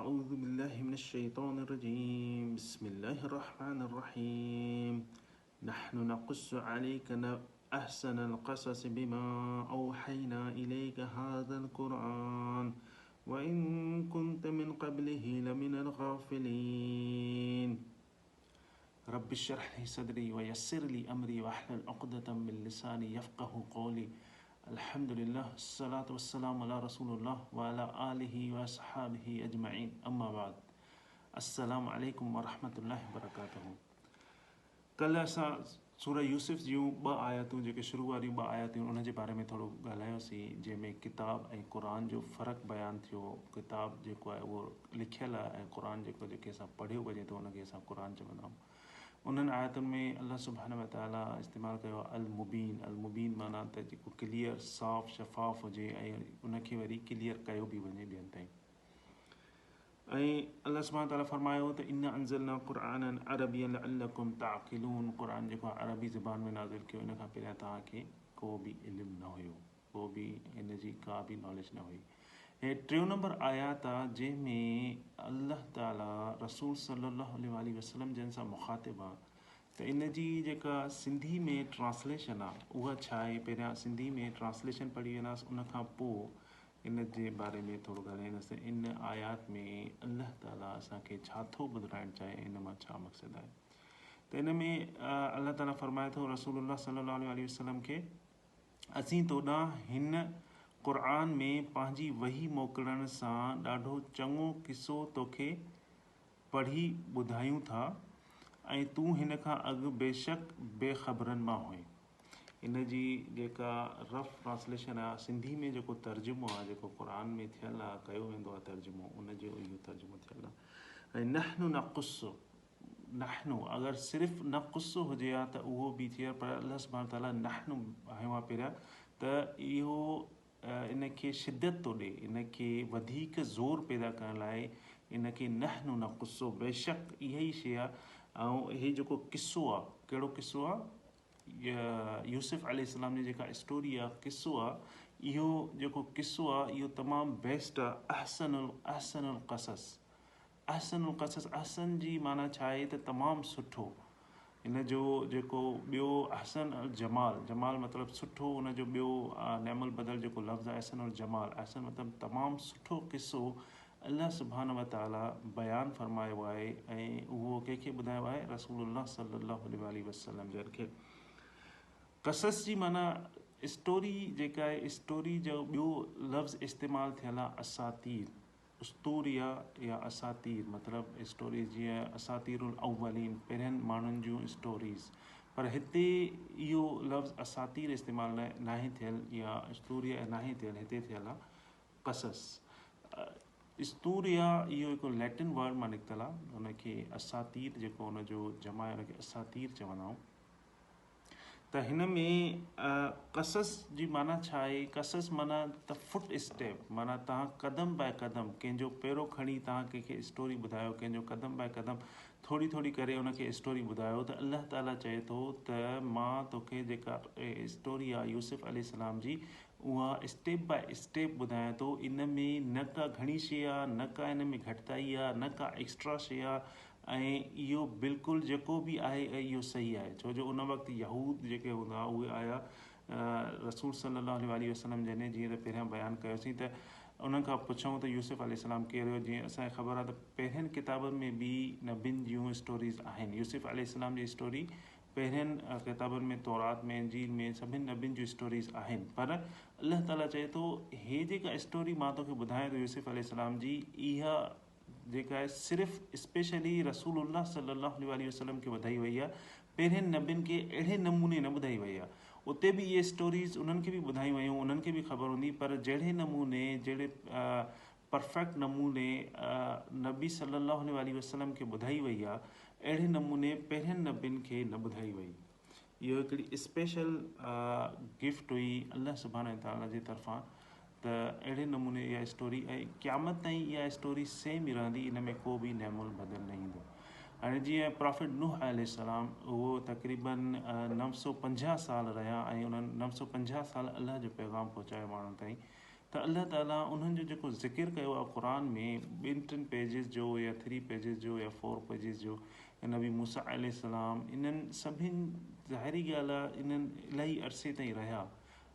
أعوذ بالله من الشيطان الرجيم بسم الله الرحمن الرحيم نحن نقص عليك أحسن القصص بما أوحينا إليك هذا القرآن وإن كنت من قبله لمن الغافلين رب اشرح لي صدري ويسر لي أمري واحلل عقدة من لساني يفقه قولي अल्हम्दुलिल्लाह अस्सलातु वस्सलामु अला रसूलिल्लाह व अला आलिहि व अस्हाबिहि अजमईन अम्मा बाद अस्सलामु अलैकुम व रहमतुल्लाहि व बरकातहू। कल असां सूरह यूसुफ जूं ॿ आयतूं जेके शुरू वारियूं ॿ आयतूं उन जे बारे में थोरो ॻाल्हायोसीं, जंहिंमें किताब ऐं क़ुरान जो फ़र्क़ु बयानु थियो। किताब जेको आहे उहो लिखियलु आहे ऐं क़ुरान जेके असां पढ़ियो वञे थो उनखे असां क़ुरान चवंदा आहियूं। उन्हनि आयतुनि में अल्लाह सुब्हानहु व तआला इस्तेमालु कयो अल मुबीन माना त जेको क्लियर साफ़ शफ़ाफ़ हुजे ऐं उनखे वरी क्लियर कयो बि वञे ॿियनि ताईं। ऐं अल्लाह सुब्हानहु व तआला फरमायो त इन्ना अंज़लना क़ुरआनन अरबिय्यन लअल्लकुम ताक़िलून। क़ुरान जेको आहे अरबी ज़बान में नाज़िल कयो, इन खां पहिरियां तव्हांखे को बि इल्मु न हुयो, को बि इन जी का बि नॉलेज न हुई। हे 3 नंबर आयात आहे जंहिंमें अल्लाह ताला रसूल सल्लल्लाहु अलैहि वसल्लम जिन सां मुख़ातिब आहे त इन जी जेका सिंधी में ट्रांसलेशन आहे उहा छा आहे। पहिरियां सिंधी में ट्रांसलेशन पढ़ी वेंदासीं, उन खां पोइ इन जे बारे में थोरो ॻाल्हाईंदासीं। इन आयात में अल्लाह ताला असांखे छा थो ॿुधाइणु चाहे, इन मां छा मक़सदु आहे। त इन में अल्लाह ताला फरमाए थो रसूलुल्लाह सल्लल्लाहु अलैहि वसल्लम खे, असीं तोॾां हिन क़ुरान में पंहिंजी वही मोकिलण सां ॾाढो चङो किसो तोखे पढ़ी ॿुधायूं था ऐं तूं हिन खां अॻु बेशक बेख़बरनि मां हुए। इन जी जेका रफ़ ट्रांसलेशन आहे सिंधी में जेको तर्जुमो आहे, जेको क़ुरान में थियलु आहे, कयो वेंदो आहे तर्जुमो, उन जो इहो तर्जुमो थियलु आहे। ऐं नहनु नक़ुस्सु, नहनु अगरि सिर्फ़ु नक़ुस्सु हुजे हा त उहो बि थिए, पर अल्लाह सुब्हानहु व तआला नहनु हयो आहे पहिरियां, त इहो इनखे शिदत थो ॾिए, इनखे वधीक ज़ोर पैदा करण लाइ इनखे नहनु नक़ुस्सु, बेशक इहा ई शइ आहे। ऐं इहे जेको किस्सो आहे, कहिड़ो किस्सो आहे, यूसुफ अलैहिस्सलाम जी जेका स्टोरी आहे, किस्सो आहे, इहो जेको किस्सो आहे इहो तमामु बेस्ट आहे। अहसनुल क़सस, अहसनुल क़सस, अहसन जी माना छा आहे त तमामु सुठो। इन जो जेको ॿियो अहसन अल जमाल, जमाल मतिलबु सुठो, उन जो ॿियो नेमुल बदल जेको लफ़्ज़ आहे अहसन अल जमाल, अहसन मतिलबु तमामु सुठो किस्सो अल्लाह सुब्हानहु व तआला बयानु फरमायो आहे। ऐं उहो कंहिंखे ॿुधायो आहे, रसूलुल्लाह सल्लल्लाहु अलैहि वसल्लम जन खे। क़सस जी माना स्टोरी जेका आहे, स्टोरी जो ॿियो लफ़्ज़ इस्तेमालु थियल आहे असातीर, उस्तूरिया या असातीर मतिलबु स्टोरीज़ जीअं असातीरुल अव्वलीन, पहिरियनि माण्हुनि जूं स्टोरीज़। पर हिते इहो लफ़्ज़ असातीर इस्तेमालु नाहे थियलु या उस्तूरिया नाहे थियलु, हिते थियलु आहे क़सस। उस्तूरिया इहो हिकु लैटिन वर्ड मां निकितलु आहे, उनखे असातीर जेको उनजो जमा आहे उनखे असातीर चवंदा आहियूं। त हिन में क़सस जी माना छा आहे, क़सस माना त फुट स्टेप, माना तव्हां क़दम बाय क़दम कंहिंजो पहिरों खणी तव्हां कंहिंखे स्टोरी ॿुधायो, कंहिंजो क़दम बाय क़दम थोरी थोरी करे उनखे स्टोरी ॿुधायो। त अल्लाह ताला चए थो त मां तोखे जेका स्टोरी आहे यूसुफ अलैहिस्सलाम जी, उहा स्टेप बाय स्टेप ॿुधायां थो। इन में न का घणी शइ आहे, न का इन में घटिताई आहे, न का एक्स्ट्रा शइ आहे, ऐं इहो बिल्कुलु जेको बि आहे इहो सही आहे। छो जो उन वक़्तु यहूद जेके हूंदा उहे आया रसूल सल्लल्लाहु अलैहि वसल्लम जॾहिं, जीअं त पहिरियां बयानु कयोसीं, त उन खां पुछूं त यूसुफ अलैहिस्सलाम केरु हुयो। जीअं असांखे ख़बर आहे त पहिरियनि किताबनि में बि नबियुनि जूं स्टोरीज़ आहिनि। यूसुफ अलैहिस्सलाम जी स्टोरी पहिरियनि किताबनि में, तौरात में, इंजील में, सभिनी नबियुनि जूं स्टोरीज़ आहिनि। पर अल्लाह ताला चए थो हे जेका स्टोरी मां तोखे ॿुधायां थो यूसुफ अलैहिस्सलाम जी, इहा जेका आहे सिर्फ़ु स्पेशली रसूलुल्लाह सल्लल्लाहु अलैहि वसल्लम खे ॿुधाई वई आहे। पहिरियनि नबियुनि खे अहिड़े नमूने न ॿुधाई वई आहे। उते बि इहे स्टोरीज़ उन्हनि खे बि ॿुधाई वयूं, उन्हनि खे बि ख़बर हूंदी, पर जहिड़े नमूने, जहिड़े परफेक्ट नमूने नबी सल्लल्लाहु अलैहि वसल्लम खे ॿुधाई वई आहे, अहिड़े नमूने पहिरियनि नबियुनि खे न ॿुधाई वई। इहो हिकिड़ी स्पेशल गिफ्ट हुई अल्लाह सुब्हानहु व तआला जी तरफ़ां। त अहिड़े नमूने इहा स्टोरी, ऐं क़यामत ताईं इहा स्टोरी सेम ई रहंदी, इन में को बि नेमुल बदल न ईंदो। हाणे जीअं प्रॉफिट नूह अलैहिस्सलाम, उहो तक़रीबन 950 साल रहिया ऐं उन्हनि 950 साल अल्लाह जो पैगाम पहुचायो माण्हुनि ताईं। त अल्लाह ताला उन्हनि जो जेको ज़िक्र कयो आहे क़ुर में 2-3 पेजिस जो या 3 पेजिस जो या 4 पेजिस जो, नबी मूसा अलैहिस्सलाम, इन्हनि सभिनि ज़ाहिरी ॻाल्हि आहे इन्हनि इलाही अरसे ताईं रहिया।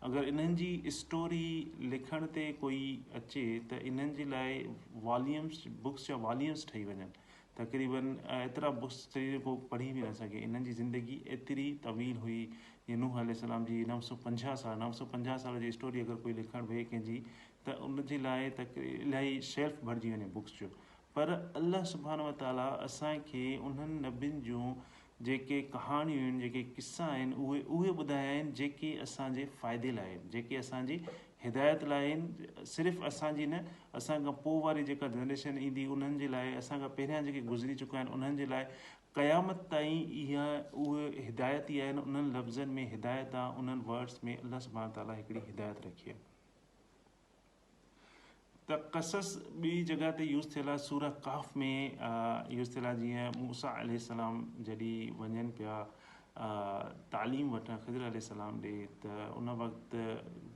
अगरि इन्हनि जी स्टोरी लिखण ते कोई अचे त इन्हनि जे लाइ वॉल्यूम्स, बुक्स जा वॉल्यूम्स ठही वञनि। तक़रीबन एतिरा बुक्स को पढ़ी बि न सघे। इन्हनि जी ज़िंदगी एतिरी तवील हुई। ये नूह अलैहिस्सलाम जी 950 साल जी स्टोरी अगरि कोई लिखणु वेहे कंहिंजी त उन जे लाइ इलाही शेल्फ भरिजी वञे बुक्स जो। पर अल्लाह सुब्हानहू व तआला असांखे उन्हनि नबियुनि जूं जेके कहाणियूं आहिनि, जेके क़िसा आहिनि, उहे ॿुधाया आहिनि जेके असांजे फ़ाइदे लाइ आहिनि, जेके असांजी हिदायत लाइ आहिनि। सिर्फ़ु असांजी न, असांखां पोइ वारी जेका जनरेशन ईंदी उन्हनि जे लाइ, असांखां पहिरियां जेके गुज़री चुका आहिनि उन्हनि जे लाइ क़यामत ताईं उहे हिदायत ई आहिनि। उन्हनि लफ़्ज़नि में हिदायत आहे, उन्हनि वर्ड्स में अल्लाह सुब्हानहू तआला हिकिड़ी हिदायत रखी आहे। त क़सस ॿी जॻह ते यूज़ थियल आहे, सूरह काफ़ में यूज़ थियल आहे। जीअं मूसा अलैहिस्सलाम जॾहिं वञनि पिया तालीम वठणु ख़िज़र अलैहिस्सलाम ॾे, त उन वक़्तु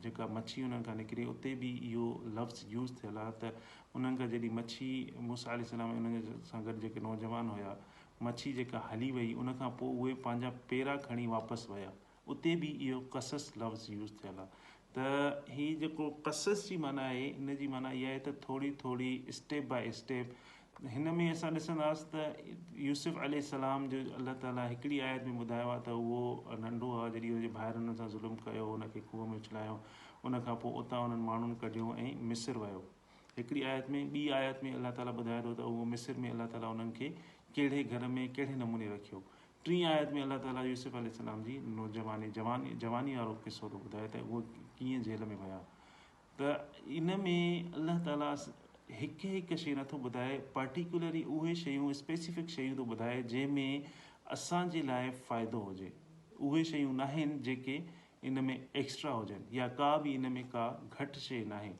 जेका मच्छी उन्हनि खां निकिरी, उते बि इहो लफ़्ज़ यूज़ थियल आहे त उन्हनि खां जॾहिं मच्छी, मूसा अलैहिस्सलाम उन्हनि सां गॾु जेके नौजवान हुया, मच्छी जेका हली वई, उन खां पोइ उहे पंहिंजा पेरा खणी वापसि विया, उते बि इहो क़सस लफ़्ज़ यूज़ थियल आहे। त हीअ जेको क़सस जी माना आहे, इन जी माना इहा आहे त थोरी थोरी स्टेप बाय स्टेप। हिन में असां ॾिसंदासीं त यूसुफ अलैहिस्सलाम जो अल्लाह ताला हिकिड़ी आयत में ॿुधायो आहे त उहो नंढो आहे, जॾहिं हुनजे भाइरनि हुन सां ज़ुल्म कयो, हुनखे खूह में उछलायो, उन खां पोइ उतां उन्हनि माण्हुनि कढियो ऐं मिस्र वियो। हिकिड़ी आयत में, ॿी आयत में अल्लाह ताला ॿुधाए थो त उहो मिस्र में अल्लाह ताला उन्हनि खे कहिड़े घर में कहिड़े नमूने रखियो। टीं आयत में अल्लाह ताला यूसुफ अलैहिस्सलाम जी जवानी वारो किस्सो थो ॿुधाए त उहो कीअं जेल में विया। त इन में अल्लाह ताला हिकु हिकु शइ नथो ॿुधाए, पर्टिकुलरली उहे शयूं, स्पेसिफिक शयूं थो ॿुधाए जंहिंमें असांजे लाइ फ़ाइदो हुजे। उहे शयूं न आहिनि जेके इन में एक्स्ट्रा हुजनि, या का बि इन में का घटि शइ न आहे।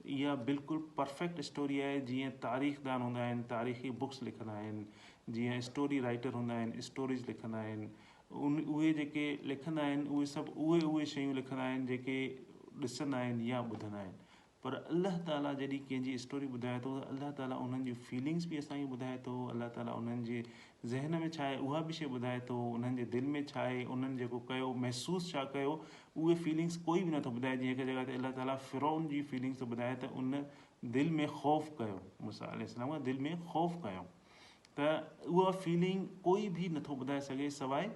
इहा बिल्कुलु परफेक्ट स्टोरी आहे। जीअं तारीख़दान हूंदा आहिनि, तारीख़ी बुक्स लिखंदा आहिनि, जीअं स्टोरी राइटर हूंदा आहिनि, स्टोरीज़ लिखंदा आहिनि, उहे जेके लिखंदा आहिनि उहे सभु उहे शयूं लिखंदा आहिनि जेके ॾिसंदा आहिनि या ॿुधंदा आहिनि। पर अल्लाह ताला जॾहिं कंहिंजी स्टोरी ॿुधाए थो, त अल्लाह ताला उन्हनि जूं फीलिंग्स बि असांखे ॿुधाए थो। अल्लाह ताला उन्हनि जे ज़हन में छा आहे उहा बि शइ ॿुधाए थो, उन्हनि जे दिलि में छा आहे, उन्हनि जेको कयो, महसूसु छा कयो, उहे फीलिंग्स कोई बि नथो ॿुधाए। जीअं हिकु जॻह ते अल्लाह ताला फ़िरौन जी फीलिंग्स थो ॿुधाए त उन दिलि में ख़ौफ़ कयो, मूसा अलैहिस्सलाम खां दिलि में ख़ौफ़ कयो। त उहा फीलिंग कोई बि नथो ॿुधाए सघे सवाइ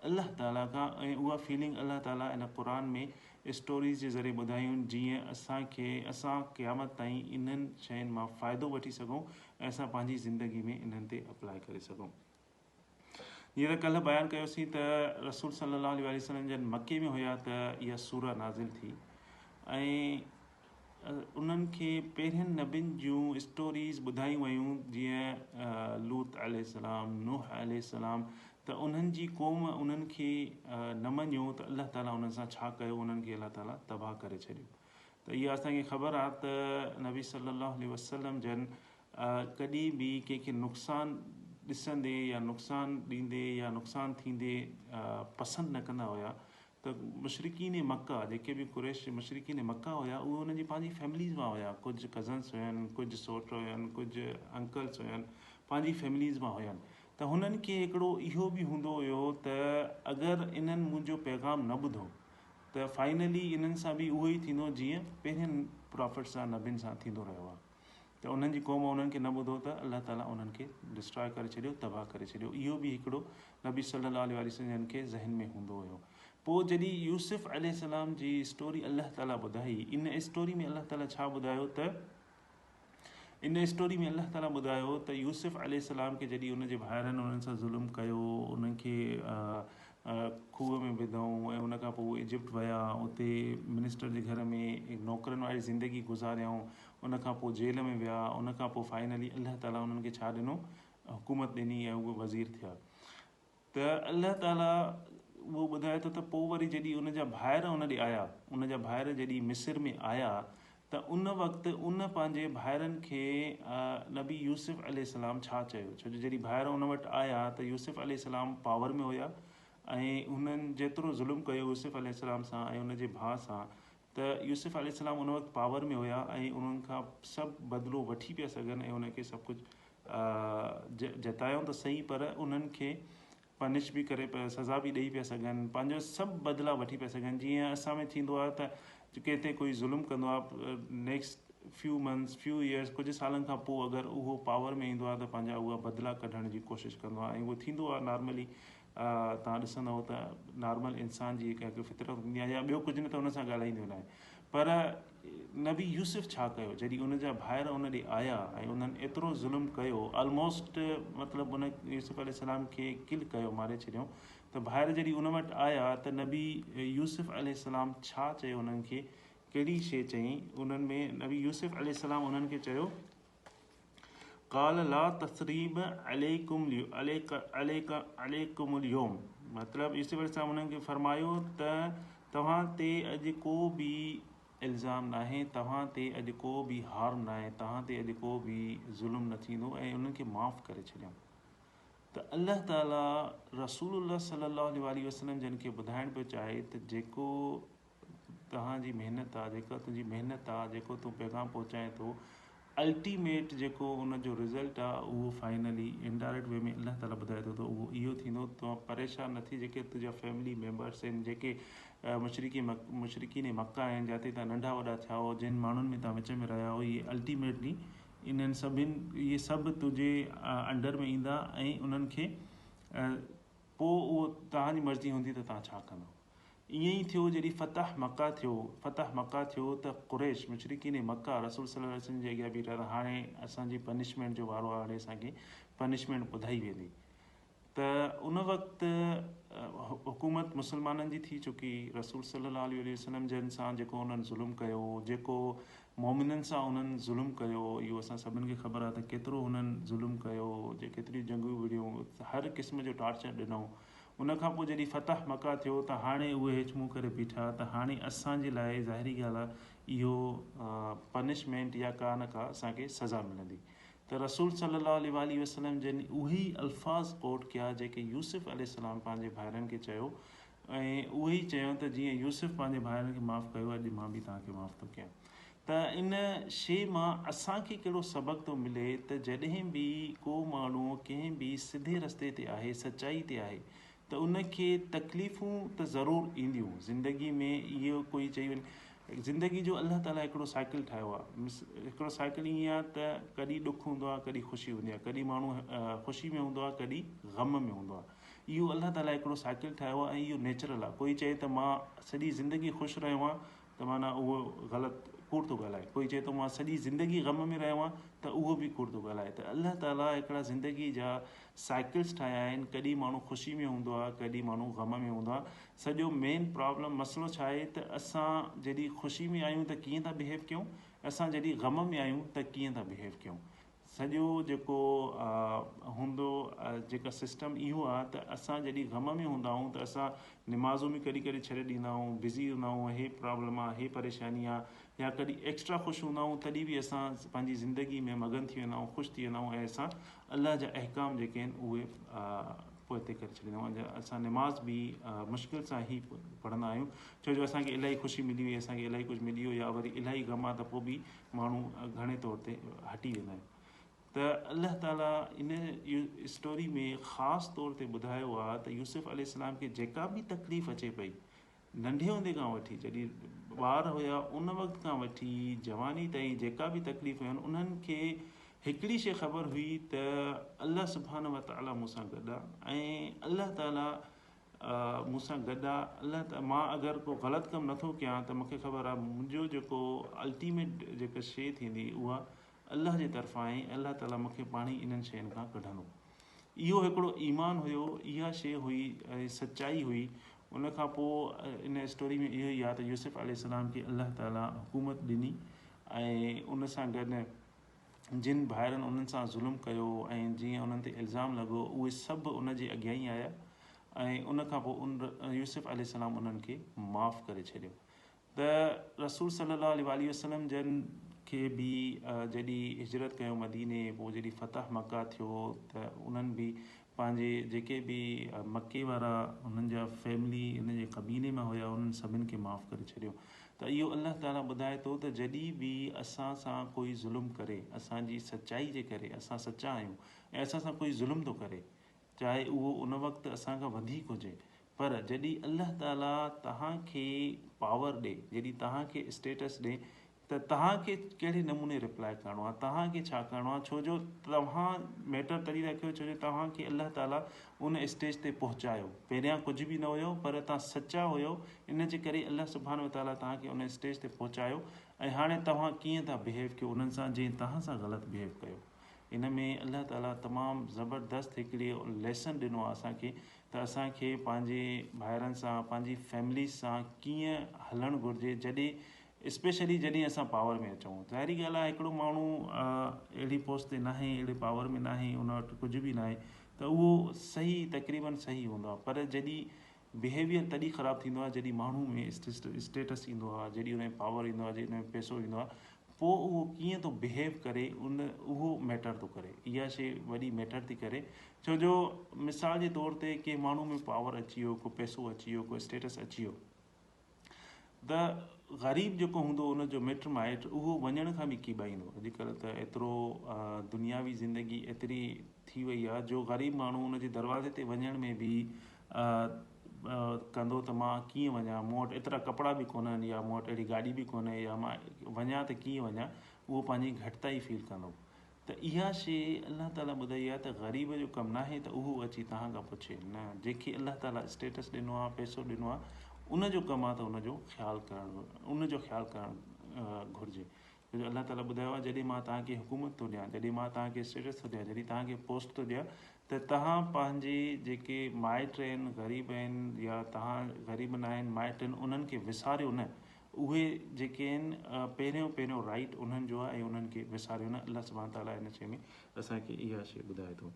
अल्लाह ताला खां। ऐं उहा फीलिंग अल्लाह ताला इन क़ुर में स्टोरीज़ जे ज़रिए ॿुधायूं, जीअं असां क़यामत ताईं इन्हनि शयुनि मां फ़ाइदो वठी सघूं ऐं असां पंहिंजी ज़िंदगी में इन्हनि ते अप्लाई करे सघूं। जीअं त कल्ह बयानु कयोसीं त रसूल सल्लल्लाहु अलैहि वसल्लम जन मके में हुया त इहा सूरह नाज़िल थी, ऐं उन्हनि खे पहिरियनि नबियुनि जूं स्टोरीज़ ॿुधायूं वयूं। जीअं लूत अलैहिस्सलाम, नूह अलैहिस्सलाम, त उन्हनि जी क़ौम उन्हनि खे न मञियो त अल्लाह ताला उन्हनि सां छा कयो, उन्हनि खे अल्लाह ताला तबाह करे छॾियो। त इहा असांखे ख़बर आहे त नबी सल्लल्लाहु अलैहि वसल्लम जन कॾहिं बि कंहिंखे नुक़सानु ॾिसंदे या नुक़सानु ॾींदे या नुक़सानु थींदे पसंदि न कंदा हुया। त मुशरिकीन मक्का, जेके बि कुरैश मुशरिकीन मक्का हुया, उहे उन्हनि जी पंहिंजी फैमिलीज़ मां हुया। कुझु कज़न्स हुयनि, कुझु सौट हुयनि, कुझु अंकल्स हुयनि, पंहिंजी फैमिलीज़ मां हुयनि। त हुननि खे हिकिड़ो इहो बि हूंदो हुयो त अगरि इन्हनि मुंहिंजो पैगाम न ॿुधो त फाइनली इन्हनि सां बि उहो ई थींदो जीअं पहिरियनि प्रॉफिट सां, नबियुनि सां थींदो रहियो आहे। त उन्हनि जी क़ौम उन्हनि खे न ॿुधो त अल्लाह ताला उन्हनि खे डिस्ट्रॉय करे छॾियो, तबाह करे छॾियो। इहो बि हिकिड़ो नबी सल्लल्लाहु अलैहि वसल्लम खे ज़हन में हूंदो हुयो। पोइ जॾहिं यूसुफ अलैहिस्सलाम जी स्टोरी अल्लाह ताला ॿुधाई, इन स्टोरी में अल्लाह ताला छा ॿुधायो त इन स्टोरी में अल्लाह ताला ॿुधायो त यूसुफ अलैहिस्सलाम खे जॾहिं उनजे भाइरनि उन्हनि सां ज़ुल्म कयो, उन्हनि खे खूह में विधऊं, ऐं उन खां पोइ उहे इजिप्ट विया, उते मिनिस्टर जे घर में नौकरनि वारी ज़िंदगी गुज़ारियऊं, उन खां पोइ जेल में विया, उन खां पोइ फाइनली अल्लाह ताला उन्हनि खे छा ॾिनो, हुकूमत ॾिनी ऐं उहे वज़ीर थिया। त अल्लाह ताला उहो ॿुधाए थो त पोइ वरी जॾहिं उनजा भाइर उन ॾे आया, उनजा भाइर जॾहिं मिस्र में आया, त उन वक़्तु उन पंहिंजे भाइरनि खे नबी यूसुफ अलैहिस्सलाम छा चयो। छो जो जॾहिं भाइर उन वटि आया त यूसुफ अलैहिस्सलाम पावर में हुया, ऐं हुननि जेतिरो ज़ुल्म कयो यूसुफ अलैहिस्सलाम सां ऐं उनजे भाउ सां, त यूसुफ अलैहिस्सलाम उन वक़्तु पावर में हुया ऐं उन्हनि खां सभु बदिलो वठी पिया सघनि ऐं उनखे सभु कुझु जतायूं त सही, पर उन्हनि खे पनिश बि करे पिया, सज़ा बि ॾेई पिया सघनि, पंहिंजो सभु बदिला वठी पिया सघनि। जीअं असां में थींदो आहे त किथे कोई ज़ुल्म कंदो आहे, next few months few years कुझु सालनि खां पोइ अगरि उहो पावर में ईंदो आहे त पंहिंजा उहा बदिला कढण जी कोशिशि कंदो आहे, ऐं उहो थींदो आहे नॉर्मली। तव्हां ॾिसंदव त नॉर्मल इंसान जी हिकु फितरत हूंदी आहे, या ॿियो कुझु न त हुन सां ॻाल्हाईंदो न आहे। पर नबी यूसुफ छा कयो, जॾहिं उनजा भाइर उन ॾे आया ऐं उन्हनि एतिरो ज़ुल्म कयो, ऑलमोस्ट मतिलबु उन यूसुफ अलैहिस्सलाम खे किल कयो, मारे छॾियऊं। त भाइर जॾहिं उन वटि आया त नबी यूसुफ अलैहिस्सलाम छा चयो उन्हनि खे, कहिड़ी शइ चयईं उन्हनि में? नबी यूसुफ अलैहिस्सलाम उन्हनि खे चयो, क़ाल ला तस्रीब अलैकुमुल यौम, मतिलबु यूसुफ अलैहिस्सलाम उन्हनि खे फरमायो त तव्हां ते अॼु को बि इल्ज़ाम न आहे, तव्हां ते अॼु को बि हार न आहे, तव्हां ते अॼु को बि ज़ुल्म न थींदो, ऐं उन्हनि खे माफ़ु करे छॾियऊं। त अल्लाह ताला रसूलुल्लाह सल्लल्लाहु अलैहि वसल्लम जिन खे ॿुधाइण पियो चाहे त जेको तव्हांजी महिनत आहे, जेका तुंहिंजी महिनत आहे, जेको तूं पैगाम पहुचाए थो, अल्टीमेट जेको उनजो रिज़ल्ट आहे उहो फाइनली इनडायरेक्ट वे में अल्लाह ताला ॿुधाए थो त उहो इहो थींदो। तव्हां परेशान न थी, जेके तुंहिंजा फैमिली मेम्बर्स आहिनि, जेके मुशरिकीन मक्का आहिनि, जिते तव्हां नंढा वॾा थिया हो, जिन माण्हुनि में तव्हां विच में रहिया हो, इहे अल्टीमेटली इन्हनि सभिनि इहे सभु तुंहिंजे अंडर में ईंदा, ऐं उन्हनि खे पोइ उहो तव्हांजी मर्ज़ी हूंदी त तव्हां छा कंदो। ईअं ई थियो जॾहिं फतह मक्का थियो त क़ुरैश मुशरिकीन मक्का रसूल सल्लल्लाहु अलैहि वसल्लम जे अॻियां बीठा था, हाणे असांजी पनिशमेंट जो वारो आहे, हाणे असांखे पनिशमेंट ॿुधाई वेंदी। त उन वक़्तु हुकूमत मुसलमाननि जी थी चुकी, रसूल सल्लल्लाहु अलैहि वसल्लम जन सां जेको उन्हनि ज़ुल्म कयो, जेको मोमिननि सां उन्हनि ज़ुल्म कयो, इहो असां सभिनि खे ख़बर आहे त केतिरो हुननि ज़ुल्म कयो, केतिरियूं जंगूं विड़ियूं, हर क़िस्म जो टार्चर ॾिनऊं। उन खां पोइ जॾहिं फतह मक्का थियो त हाणे उहे हेठि मुंहुं करे बीठा त हाणे असांजे लाइ ज़ाहिरी ॻाल्हि आहे इहो पनिशमेंट या का न का असांखे सज़ा मिलंदी। त रसूल सल्लल्लाहु अलैहि वसल्लम जिन उहे ई अल्फाज़ कोट कया जेके यूसुफ अलैहिस्सलाम पंहिंजे भाइरनि खे चयो, ऐं उहे ई चयो त जीअं यूसुफ पंहिंजे भाइरनि खे माफ़ु कयो, अॼु मां बि तव्हांखे माफ़ु थो कयां। त इन शइ मां असांखे कहिड़ो सबक़ु थो मिले त जॾहिं बि को माण्हू कंहिं बि सिधे रस्ते ते आहे, सचाई ते आहे, त उनखे तकलीफ़ूं त ज़रूरु ईंदियूं ज़िंदगी में। इहो कोई चई वञे ज़िंदगी जो अल्लाह ताला हिकिड़ो साइकिल ठाहियो आहे। हिकिड़ो साइकिल ईअं आहे त कॾहिं ॾुखु हूंदो आहे, कॾहिं ख़ुशी हूंदी आहे, कॾहिं माण्हू ख़ुशी में हूंदो आहे, कॾहिं ग़म में हूंदो आहे। इहो अल्लाह ताला हिकिड़ो साइकिल ठाहियो आहे, ऐं इहो नेचुरल आहे। कोई चए त मां सॼी ज़िंदगी ख़ुशि रहियो आहियां त माना उहो ग़लति, कूड़ थो ॻाल्हाए। कोई चए थो मां सॼी ज़िंदगी ग़म में रहियो आहियां त उहो बि कूड़ थो ॻाल्हाए। त अल्लाह ताला हिकिड़ा ज़िंदगी जा साइकिल्स ठाहिया आहिनि, कॾहिं माण्हू ख़ुशी में हूंदो आहे, कॾहिं माण्हू ग़म में हूंदो आहे। सॼो मेन प्रॉब्लम मसइलो छा आहे त असां जॾहिं ख़ुशी में आहियूं त कीअं था बिहेव कयूं, असां जॾहिं ग़म में आहियूं त कीअं था बिहेव कयूं। सॼो जेको हूंदो जेका सिस्टम इहो आहे त असां जॾहिं ग़म में हूंदा आहियूं त असां निमाज़ूं बि कॾहिं कॾहिं छॾे ॾींदा आहियूं, बिज़ी हूंदा आहियूं, हे प्रॉब्लम आहे, हे परेशानी आहे, या कॾहिं एक्स्ट्रा ख़ुशि हूंदा आहियूं तॾहिं बि असां पंहिंजी ज़िंदगी में मगन थी वेंदा आहियूं, ख़ुशि थी वेंदा आहियूं, ऐं असां अल्लाह जा अहकाम जेके आहिनि उहे पोइ करे छॾींदा आहियूं। असां निमाज़ बि मुश्किल सां ई पढ़ंदा आहियूं, छो जो असांखे इलाही ख़ुशी मिली हुई, असांखे इलाही कुझु मिली वियो, या वरी इलाही ग़म आहे त पोइ बि माण्हू घणे तौर ते हटी वेंदा आहिनि। त अल्लाह ताला इन स्टोरी में ख़ासि तौर ते ॿुधायो आहे त यूसुफ अलैहिस्सलाम खे जेका बि तकलीफ़ अचे पई, नंढे हूंदे खां वठी जॾहिं ॿार हुया उन वक़्त खां वठी जवानी ताईं जेका बि तकलीफ़ हुयूं, उन्हनि खे हिकिड़ी शइ ख़बर हुई त अल्लाह सुब्हानहु व तआला मूंसां गॾु आहे, ऐं अल्लाह ताला मूंसां गॾु आहे। मां अगरि को ग़लति कमु नथो कयां त मूंखे ख़बर आहे मुंहिंजो जेको अल्टीमेट जेका शइ थींदी उहा अल्लाह जे तरफ़ां आहे, अल्लाह ताला मूंखे पाण ई इन्हनि शयुनि खां कढंदो। इहो हिकिड़ो ईमान हुयो, इहा शइ हुई, ऐं सचाई हुई। उन खां पोइ इन स्टोरी में इहो ई आहे त यूसुफ अलैहिस्सलाम खे अल्लाह ताला हुकूमत ॾिनी, ऐं उन सां गॾु जिन भाइरनि उन्हनि सां ज़ुल्म कयो ऐं जीअं उन्हनि ते इल्ज़ाम लॻो, उहे सभु उन जे अॻियां ई आया, ऐं उन खां पोइ यूसुफ अलैहिस्सलाम उन्हनि खे माफ़ु करे छॾियो। त रसूल सल्लल्लाहु अलैहि वसल्लम जन खे बि जॾहिं हिजरत कयो मदीने, पोइ जॾहिं फतह मक्का थियो त उन्हनि बि पंहिंजे जेके बि मके वारा उन्हनि जा फैमिली उन जे क़बीले मां हुया, उन्हनि सभिनि खे माफ़ु करे छॾियो। त इहो अल्लाह ताला ॿुधाए थो त जॾहिं बि असां सां कोई ज़ुल्म करे, असांजी सचाई जे करे, असां सचा आहियूं ऐं असां सां कोई ज़ुल्म थो करे, चाहे उहो उन वक़्तु असांखां वधीक हुजे, पर जॾहिं अल्लाह ताला तव्हांखे पावर ॾे, जॾहिं तव्हांखे स्टेटस ॾे, त तव्हांखे कहिड़े नमूने रिप्लाई करिणो आहे, तव्हांखे छा करिणो आहे, छो जो तव्हां मैटर तॾहिं रखियो छो जो तव्हांखे अल्लाह ताला उन स्टेज ते पहुचायो। पहिरियां कुझु बि न हुयो, पर तव्हां सचा हुयो, इन जे करे अल्लाह सुब्हानो व ताला तव्हांखे उन स्टेज ते पहुचायो। ऐं हाणे तव्हां कीअं था बिहेव कयो उन्हनि सां, जीअं तव्हां सां ग़लति बिहेव कयो। इन में अल्लाह ताला तमामु ज़बरदस्त हिकिड़ी लेसन ॾिनो आहे असांखे, त असांखे पंहिंजे भाइरनि सां, पंहिंजी फैमिली सां कीअं हलणु घुरिजे, जॾहिं स्पेशली जॾहिं असां पावर में अचूं। ज़ाहिरी ॻाल्हि आहे, हिकिड़ो माण्हू अहिड़ी पोस्ट ते न आहे, अहिड़े पावर में न आहे, उन वटि कुझु बि न आहे, त उहो सही, तक़रीबन सही हूंदो आहे। पर जॾहिं बिहेवियर तॾहिं ख़राबु थींदो आहे जॾहिं माण्हू में स्टेटस ईंदो आहे, जॾहिं उन में पावर ईंदो आहे, जॾहिं उन में पैसो ईंदो आहे, पोइ उहो कीअं थो बिहेव करे उहो मैटर थो करे। इहा शइ वॾी मैटर थी करे, छो जो मिसाल जे तौर ते के माण्हू में पावर अची वियो, को पैसो अची वियो, को स्टेटस अची वियो, त ग़रीब जेको हूंदो उनजो मिट माइट उहो वञण खां बि कीॿाईंदो। अॼुकल्ह त एतिरो दुनियावी ज़िंदगी एतिरी थी वई आहे, जो ग़रीब माण्हू उनजे दरवाज़े ते वञण में बि कंदो त मां कीअं वञा, मूं वटि एतिरा कपिड़ा बि कोन्हनि, या मूं वटि अहिड़ी गाॾी बि कोन्हे, या मां वञा त कीअं वञा, उहो पंहिंजी घटिताई फील कंदो। त इहा शइ अल्लाह ताला ॿुधाई आहे त ग़रीब जो कमु न आहे त उहो अची तव्हां खां पुछे न। जंहिंखे अल्लाह ताला स्टेटस ॾिनो आहे, पैसो ॾिनो आहे, उनजो कमु आहे त उनजो ख़्यालु करणु घुरिजे। छो जो अल्लाह ताला ॿुधायो आहे, जॾहिं मां तव्हांखे हुकूमत थो ॾियां, जॾहिं मां तव्हांखे स्टेटस थो ॾियां, जॾहिं तव्हांखे पोस्ट थो ॾियां, त तव्हां पंहिंजे जेके माइट आहिनि, ग़रीब आहिनि, या तव्हां ग़रीब न आहिनि, माइट आहिनि, उन्हनि खे विसारियो न। उहे जेके आहिनि पहिरियों राइट उन्हनि जो आहे, ऐं उन्हनि खे विसारियो न। अल्लाह सुब्हानो ताला इन शइ में असांखे इहा शइ ॿुधाए थो।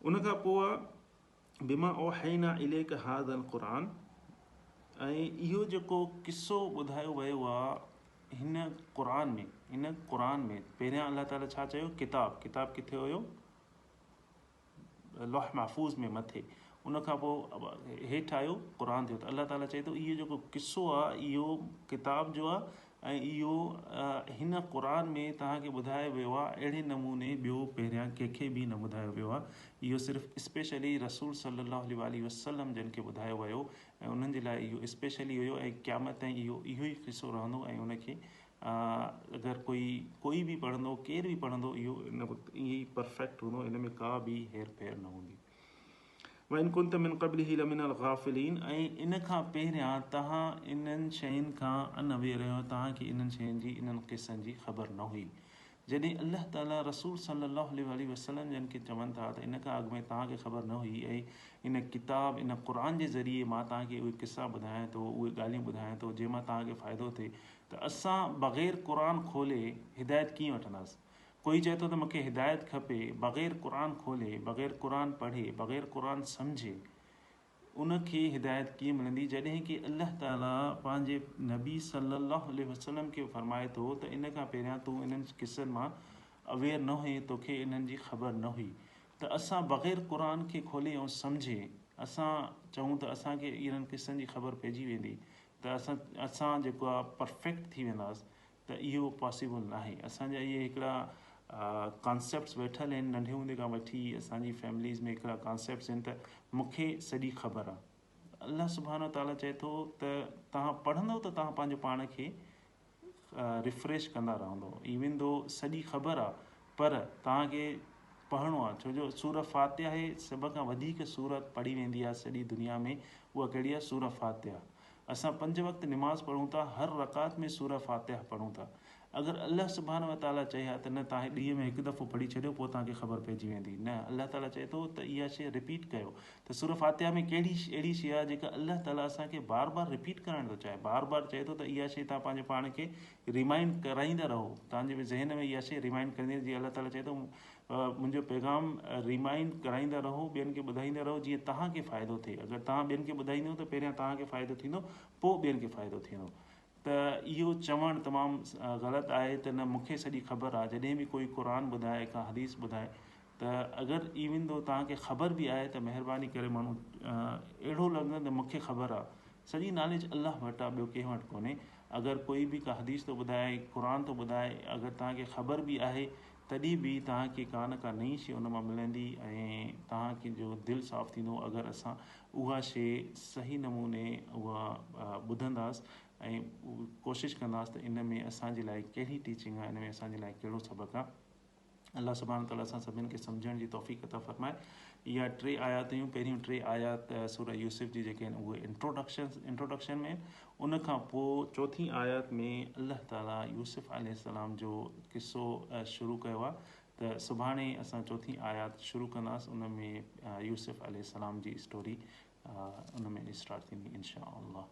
उनखां पोइ बिमा औहैना इलैका हाज़ल क़ुरान, ऐं इहो जेको किस्सो ॿुधायो वियो आहे हिन क़ुरान में पहिरियां अल्लाह ताला छा चयो, किताब किथे हुयो, लौह महफूज़ में मथे, उनखां पोइ हेठि आयो क़ुरान थियो। त अल्लाह ताला चए थो इहो जेको किस्सो आहे इहो किताब जो आहे, ऐं इहो हिन क़ुरान में तव्हांखे ॿुधायो वियो आहे अहिड़े नमूने ॿियो पहिरियां कंहिंखे बि न ॿुधायो वियो आहे। इहो सिर्फ़ु स्पेशली रसूल सल्लल्लाहु अलैहि वसल्लम जिन खे ॿुधायो वियो, ऐं उन्हनि जे लाइ इहो स्पेशली हुयो, ऐं क़यामत ताईं इहो ई किस्सो रहंदो। ऐं उनखे अगरि कोई बि पढ़ंदो, केरु बि पढ़ंदो, इहो ईअं ई परफेक्ट हूंदो, इन में का बि हेर फेर न हूंदी। वइन कुंत मिन क़ब्लिही लमिनल गाफ़िलीन, ऐं इन खां पहिरियां तव्हां इन्हनि शयुनि खां अनअवेयर आहियो, तव्हांखे इन्हनि शयुनि जी, इन्हनि क़िसनि जी ख़बर न हुई। जॾहिं अल्लाह ताला रसूल सल्लल्लाहु अलैहि वसल्लम जिन खे चवनि था त इन खां अॻु में तव्हांखे ख़बर न हुई, ऐं इन किताब, इन क़ुरान जे ज़रिए मां तव्हांखे उहे किस्सा ॿुधायां थो, उहे ॻाल्हियूं ॿुधायां थो जंहिंमां तव्हांखे फ़ाइदो थिए, त असां बग़ैर क़ुरान खोले हिदायत कीअं वठंदासीं। कोई चए थो त मूंखे हिदायत खपे, बग़ैर क़ुरान खोले, बग़ैर क़ुरान पढ़े, बग़ैर क़ुरान सम्झे, उनखे हिदायत कीअं मिलंदी। जॾहिं की अल्लाह ताला पंहिंजे नबी सल्लल्लाहु अलैहि वसल्लम खे फरमाए थो त इन खां पहिरियां तूं इन्हनि किस्सनि मां अवेयर न हुई, तोखे इन्हनि जी ख़बर न हुई। त असां बग़ैर क़ुरान खे खोले ऐं सम्झे असां चऊं त असांखे इन्हनि किस्सनि जी ख़बर पइजी वेंदी, त असां जेको आहे परफेक्ट थी वेंदासीं, त इहो पॉसिबल न आहे। असांजा इहे हिकिड़ा कॉन्सेप्ट्स वेठल आहिनि, नंढे हूंदे खां वठी असांजी फैमिलीज़ में हिकिड़ा कॉन्सेप्ट्स आहिनि त मूंखे सॼी ख़बर आहे। अल्लाह सुब्हानो ताला चए थो त तव्हां पढ़ंदव त तव्हां पंहिंजो पाण खे रिफ्रेश कंदा रहंदो, इवन दो सॼी ख़बर आहे, पर तव्हांखे पढ़णो आहे। छो जो सूरह फातिहा आहे सभ खां वधीक सूरत पढ़ी वेंदी आहे सॼी दुनिया में, उहा कहिड़ी आहे, सूरह फातिहा। असां 5 वक़्त निमाज़ पढ़ूं था, हर रकात में सूरह फातिहा पढ़ूं था। अगरि अल्लाह सुब्हानो व ताला चए हा त न तव्हां ॾींहं में हिकु दफ़ो पढ़ी छॾियो पोइ तव्हांखे ख़बर पइजी वेंदी, न, अल्लाह ताला चए थो त इहा शइ रिपीट कयो। त सूरह फातिहा में कहिड़ी अहिड़ी शइ आहे जेका अल्लाह ताला असांखे बार बार रिपीट करणु थो चाहे, बार बार चए थो त इहा शइ तव्हां पंहिंजे पाण खे रिमाइंड कराईंदा रहो, तव्हांजे ज़हन में इहा शइ रिमाइंड कंदी। जीअं अल्लाह ताला चए थो मुंहिंजो पैगाम रिमाइंड कराईंदा रहो, ॿियनि खे ॿुधाईंदा रहो, जीअं तव्हांखे फ़ाइदो थिए। अगरि तव्हां ॿियनि खे ॿुधाईंदो त पहिरियां तव्हांखे फ़ाइदो थींदो, पोइ ॿियनि खे फ़ाइदो थींदो। त इहो चवणु तमामु ग़लति आहे त न मूंखे सॼी ख़बर आहे। जॾहिं बि कोई क़ुरान ॿुधाए, का हदीस ॿुधाए, त अगरि इवन दो तव्हांखे ख़बर बि आहे त महिरबानी करे माण्हू अहिड़ो लॻंदो त मूंखे ख़बर आहे। सॼी नॉलेज अल्लाह वटि आहे, ॿियो कंहिं वटि कोन्हे। अगरि कोई बि का हदीस थो ॿुधाए, क़ुर थो ॿुधाए, अगरि तव्हांखे ख़बर बि आहे तॾहिं बि तव्हांखे का न का नई शइ उन मां मिलंदी ऐं तव्हांखे जो दिलि साफ़ु थींदो अगरि असां उहा शइ सही नमूने उहा ॿुधंदासीं ऐं कोशिशि कंदासीं त इन में असांजे लाइ कहिड़ी टीचिंग आहे, इन में असांजे लाइ कहिड़ो सबक़ु आहे। अल्लाह सुब्हानहू तआला असां सभिनि खे सम्झण जी तौफ़ीक़ अता फ़रमाए। इहा 3 आयातूं, पहिरियों 3 आयात सूरह यूसुफ जी जेके आहिनि उहे इंट्रोडक्शन में, उन खां पोइ चौथी आयत में अल्लाह ताला यूसुफ अलैहिस्सलाम जो क़िसो शुरू कयो आहे। त सुभाणे असां चौथी आयत शुरू कंदासीं, उन में यूसुफ अलैहिस्सलाम जी स्टोरी उन में स्टार्ट थींदी इंशा अल्लाह।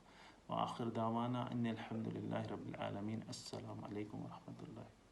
व आख़िर दावाना अनिल हम्दुलिल्लाहि रब्बिल आलमीन। अस्सलामु अलैकुम व रहमतुल्लाहि।